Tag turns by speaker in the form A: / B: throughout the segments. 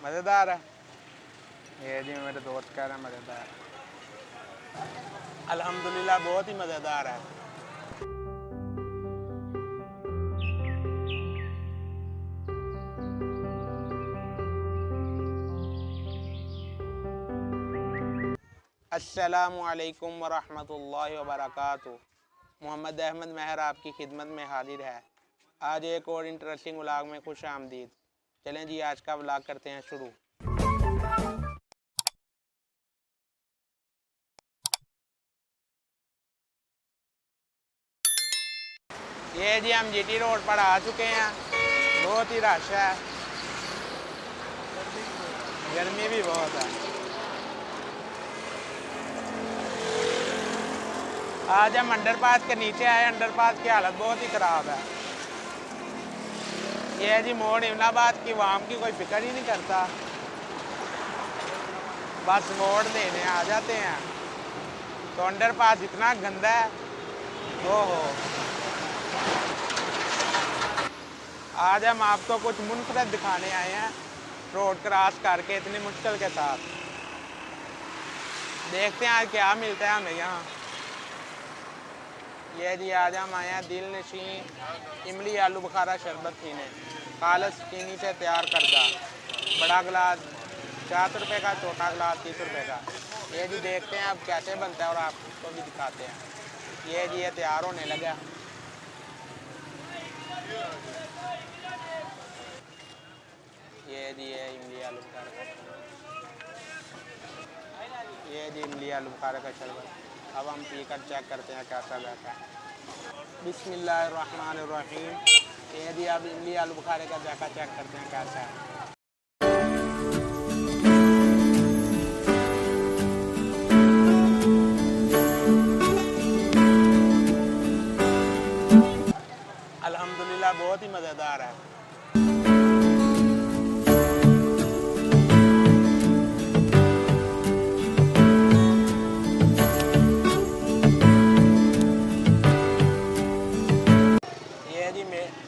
A: मज़ेदार है। ये जी मेरे दोस्त कह रहे हैं मज़ेदार है। अल्हम्दुलिल्लाह बहुत ही मज़ेदार है। अस्सलामु अलैकुम वरहमतुल्लाहि वबरकातुह। मोहम्मद अहमद महर आपकी खिदमत में हाजिर है। आज एक और इंटरेस्टिंग व्लॉग में खुश आमदीद। चलें जी आज का व्लॉग करते हैं शुरू। ये जी हम जीटी रोड पर आ चुके हैं। बहुत ही रश है, गर्मी भी बहुत है। आज हम अंडरपास के नीचे आए। अंडरपास की हालत बहुत ही ख़राब है। ये जी मोड़ एमनियाबाद की वाम की कोई फिक्र ही नहीं करता, बस मोड़ लेने आ जाते हैं। तो अंडरपास इतना गंदा है, ओहो। आज हम आपको कुछ मुनफरद दिखाने आए हैं रोड क्रॉस करके इतनी मुश्किल के साथ। देखते हैं आज क्या मिलता है हमें यहाँ। ये जी आज हम आए हैं दिल नशीं इमली आलू बुखारा शरबत पीने। खालस चीनी से तैयार करदा। बड़ा गिलास 4 रुपये का, छोटा गिलास 30 रुपये का। ये जी देखते हैं अब कैसे बनता है और आपको भी दिखाते हैं। ये जी ये तैयार होने लगा। ये जी ये इमली आलू बुखारा का, ये जी इमली आलू बुखारा का शरबत। अब हम पी कर चेक करते हैं कैसा रहता है। बिस्मिल्लाहिर्रहमानिर्रहीम। ये जी अब इमली आलू बुखारे का जायका चेक करते हैं कैसा है। अल्हम्दुलिल्लाह बहुत ही मज़ेदार है।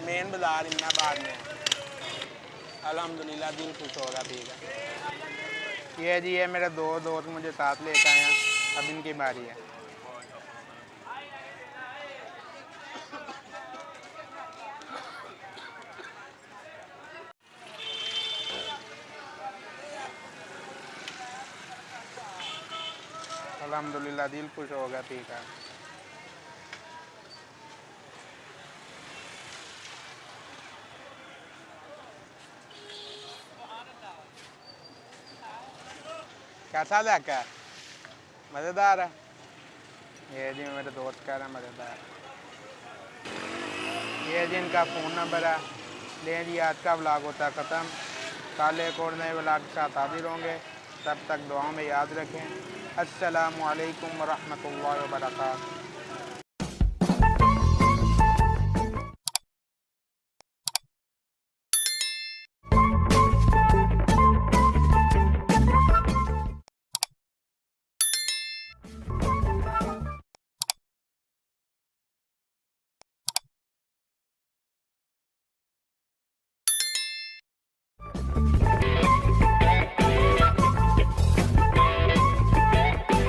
A: मेन बाजार एमनियाबाद में। अल्हम्दुलिल्लाह दिल खुश होगा पीगा। ये जी ये मेरे दो दोस्त मुझे साथ लेकर आए हैं। अब इनकी बारी है। अल्हम्दुलिल्लाह दिल खुश होगा पीगा। कैसा ज़ायका है? मज़ेदार है। ये जी मेरे दोस्त कह रहे हैं मज़ेदार। ये जी इनका फ़ोन नंबर है। लें जी आज का व्लॉग होता है ख़त्म। कल एक और नए व्लॉग के साथ हाजिर होंगे। तब तक दुआओं में याद रखें। अस्सलामु अलैकुम वरहमतुल्लाहि वबरकातुह।